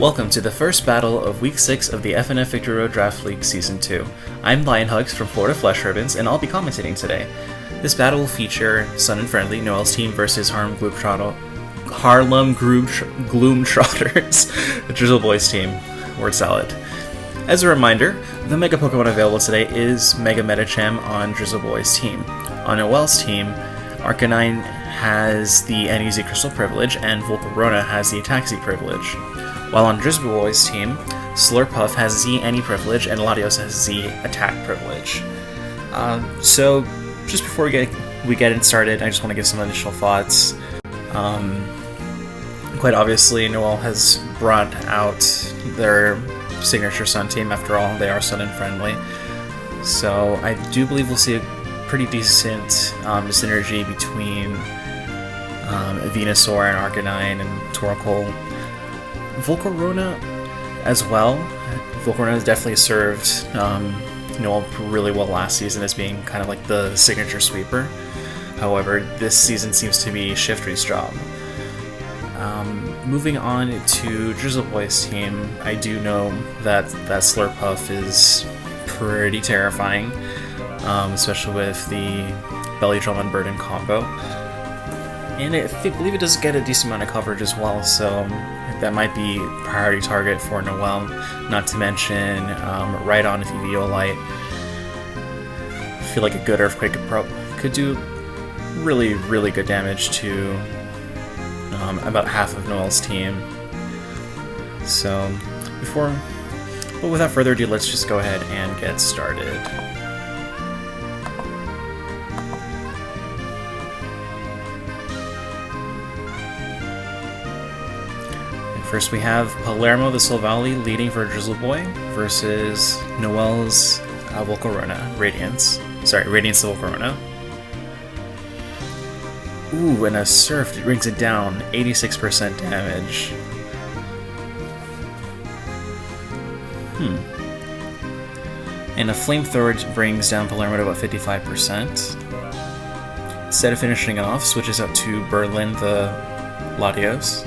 Welcome to the first battle of Week 6 of the FnF Victory Road Draft League Season 2. I'm Lionhugs from Florida Flesh Ribbons, and I'll be commentating today. This battle will feature Sun and Friendly, Noel's team, versus Harlem Gloomtrotters, the Drizzle Boys team. Word salad. As a reminder, the Mega Pokemon available today is Mega Medicham on Drizzle Boys' team. On Noel's team, Arcanine has the Uneasy Crystal privilege, and Volcarona has the Ataxi privilege. While on Drizzle Boys' team, Slurpuff has Z Any privilege, and Latios has Z Attack privilege. So, just before we get it started, I just want to give some initial thoughts. Quite obviously, Noel has brought out their signature Sun team. After all, they are Sun and Friendly. So, I do believe we'll see a pretty decent synergy between Venusaur and Arcanine and Torkoal. Volcarona as well. Volcarona has definitely served Noel really well last season as being kind of like the signature sweeper. However, this season seems to be Shiftry's job. Moving on to Drizzle Boy's team, I do know that Slurpuff is pretty terrifying, especially with the Belly Drum and Burden combo. And I believe it does get a decent amount of coverage as well, so that might be a priority target for Noel. Not to mention, right on if Eviolite. I feel like a good Earthquake could do really, really good damage to about half of Noel's team. So, but without further ado, let's just go ahead and get started. First we have Palermo the Silvally leading for Drizzle Boy versus Noel's Volcarona, Radiance the Volcarona. Ooh, and a Surf brings it down, 86% damage. And a Flamethrower brings down Palermo to about 55%. Instead of finishing it off, switches out to Berlin the Latios.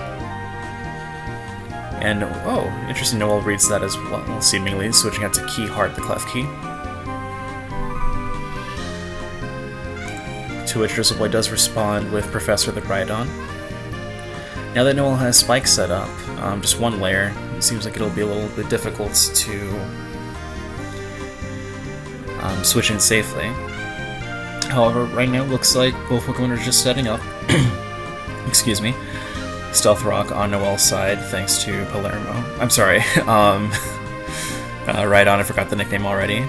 And, oh, interesting, Noel reads that as well, seemingly, switching out to Keyheart, the Clef Key. To which Drizzle Boy does respond with Professor the Rhydon. Now that Noel has Spike set up, just one layer, it seems like it'll be a little bit difficult to switch in safely. However, right now it looks like both Pokemon are just setting up. Excuse me. Stealth Rock on Noel's side, thanks to Palermo. I'm sorry, Rhydon, I forgot the nickname already.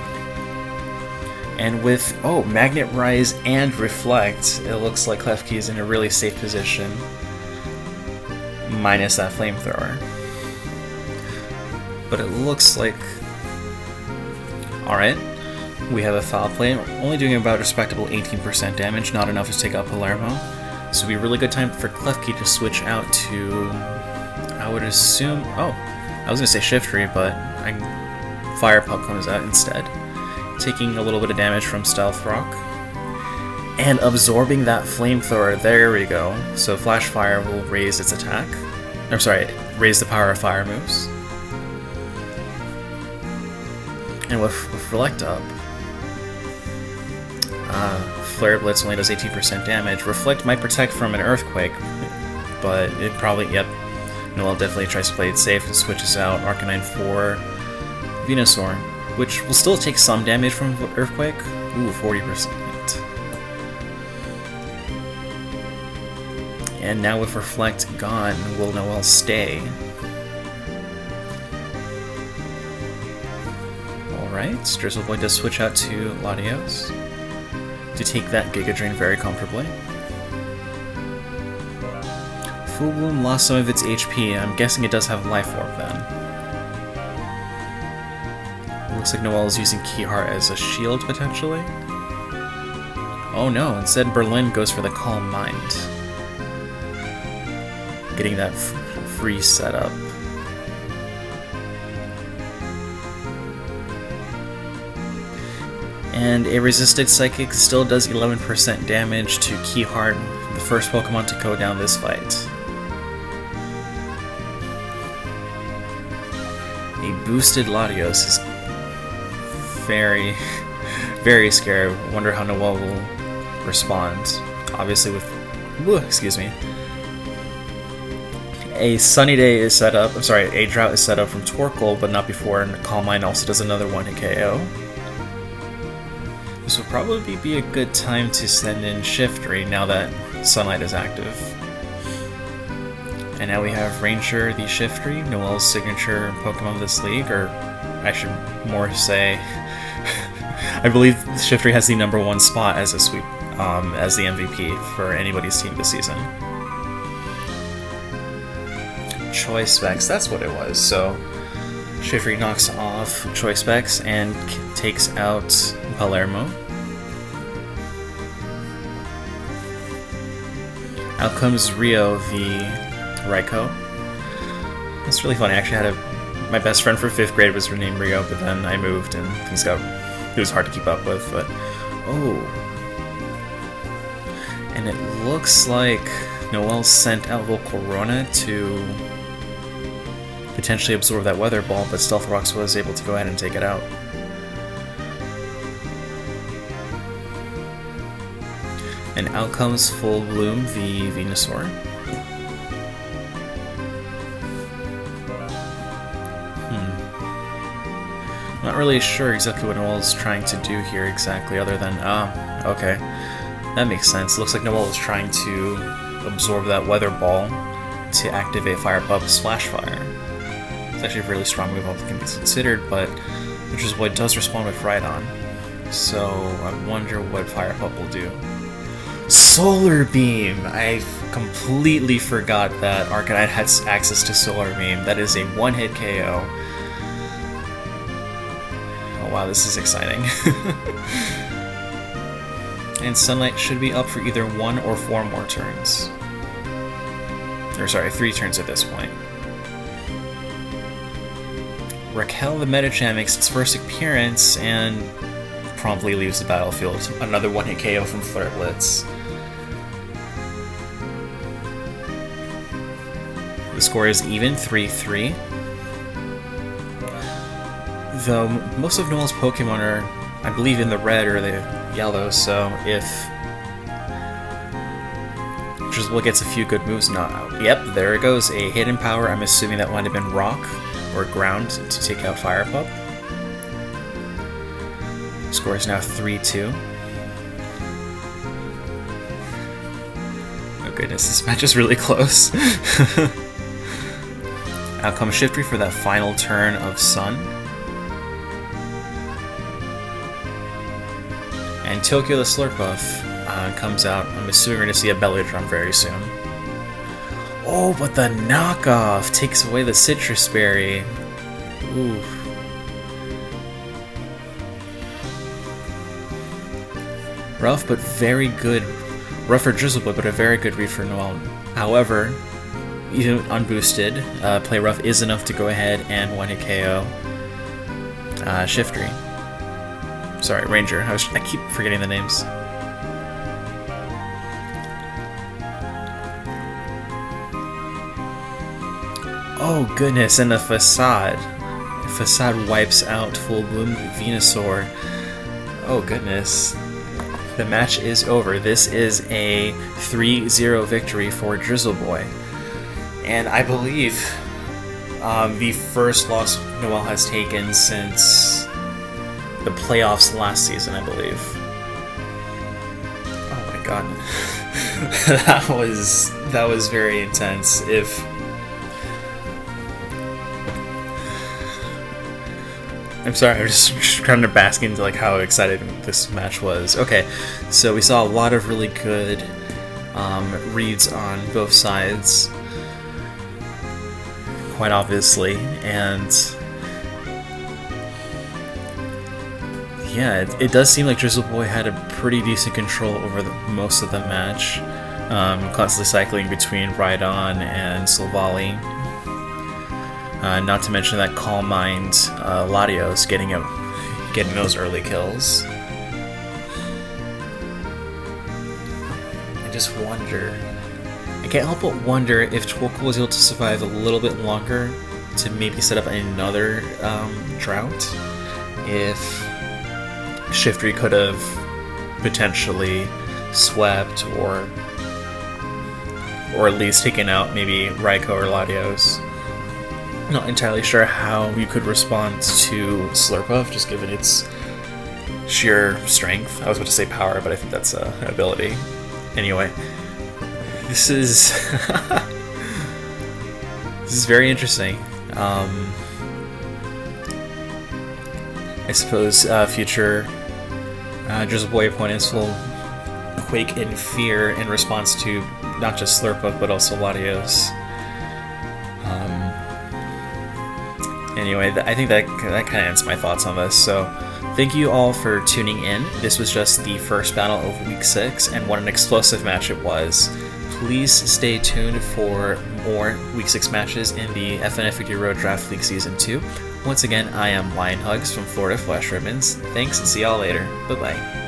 And with, Magnet Rise and Reflect, it looks like Klefki is in a really safe position, minus that Flamethrower. But it looks like... Alright, we have a Foul Play, only doing about a respectable 18% damage, not enough to take out Palermo. So it'd be a really good time for Klefki to switch out to, I would assume, I was going to say Shiftry, but Fire Pup comes out instead, taking a little bit of damage from Stealth Rock, and absorbing that Flamethrower. There we go. So Flash Fire will raise its attack, raise the power of fire moves. And with Reflect up, Flare Blitz only does 18% damage. Reflect might protect from an Earthquake, but it probably, Noel definitely tries to play it safe and switches out Arcanine for Venusaur, which will still take some damage from Earthquake. Ooh, 40%. And now with Reflect gone, will Noel stay? Alright, Drizzle Boy does switch out to Latios to take that Giga Drain very comfortably. Full Bloom lost some of its HP, I'm guessing it does have Life Orb then. It looks like Noel is using Keyheart as a shield, potentially. Oh no, instead Berlin goes for the Calm Mind. Getting that free setup. And a Resisted Psychic still does 11% damage to Keyheart, the first Pokemon to go down this fight. A boosted Latios is very, very scary. Wonder how Noelle will respond. Obviously with... excuse me. A Sunny Day is set up... I'm sorry, a Drought is set up from Torkoal, but not before, and Calm Mind also does another one-hit KO. This will probably be a good time to send in Shiftry now that Sunlight is active. And now we have Ranger the Shiftry, Noelle's signature Pokemon of this league, or I should more say... I believe Shiftry has the #1 spot as a sweep, as the MVP for anybody's team this season. Choice Specs, that's what it was. So Shiftry knocks off Choice Specs and takes out Palermo. Out comes Rio the Raikou. That's really funny. I actually had my best friend for 5th grade was named Rio, but then I moved and things got... It was hard to keep up with, but... Oh. And it looks like Noelle sent out Volcarona to potentially absorb that Weather Ball, but Stealth Rocks was able to go ahead and take it out. And out comes Full Bloom, the Venusaur. Not really sure exactly what Noelle's trying to do here exactly, other than, okay. That makes sense. Looks like Noelle is trying to absorb that Weather Ball to activate Fire Pup Splash Fire. It's actually a really strong move, all things considered, but Drizzle does respond with Rhydon. So I wonder what Fire Pup will do. Solar Beam! I completely forgot that Arcanine has access to Solar Beam. That is a one-hit KO. Oh wow, this is exciting. And Sunlight should be up for either 1 or 4 more turns. Or sorry, 3 turns at this point. Raquel the Medicham makes its first appearance and promptly leaves the battlefield. Another one-hit KO from Flirt Blitz. The score is even, 3-3. Though most of Noelle's Pokemon are, I believe, in the red or the yellow, so if Drizzle gets a few good moves now. Yep, there it goes, a Hidden Power. I'm assuming that might have been Rock or Ground to take out Fire Pup. Score is now 3-2. Oh goodness, this match is really close. Out comes Shiftry for that final turn of Sun. And Tokyo the Slurpuff comes out. I'm assuming we're going to see a Belly Drum very soon. Oh, but the knockoff takes away the Citrus Berry. Oof. Rough, but very good. Rough for Drizzleboy, but a very good read for Noelle. However, even unboosted, Play Rough is enough to go ahead and one-hit KO Shiftry. Sorry, Ranger. I keep forgetting the names. Oh goodness, and the Facade. Facade wipes out Full Bloom Venusaur. Oh goodness. The match is over. This is a 3-0 victory for Drizzleboy. And I believe the first loss Noelle has taken since the playoffs last season, I believe. Oh my god. that was very intense. I'm sorry, I'm just trying to bask into like how excited this match was. Okay, so we saw a lot of really good reads on both sides, quite obviously, and yeah, it does seem like Drizzleboy had a pretty decent control over most of the match, constantly cycling between Rhydon and Silvally. Not to mention that Calm Mind Latios getting those early kills. I just wonder. I can't help but wonder if Torkoal was able to survive a little bit longer to maybe set up another drought if Shiftry could have potentially swept or at least taken out maybe Raikou or Latios. Not entirely sure how you could respond to Slurpuff, just given its sheer strength. I was about to say power, but I think that's an ability. Anyway, this is this is very interesting. I suppose future Drizzle Boy opponents will quake in fear in response to not just Slurpuff but also Latios. Anyway, I think that kind of ends my thoughts on this. So, thank you all for tuning in. This was just the first battle of Week 6, and what an explosive match it was. Please stay tuned for more Week 6 matches in the FnF Victory Road Draft League Season 2. Once again, I am Lion Hugs from Florida Flash Ribbons. Thanks, and see y'all later. Bye-bye.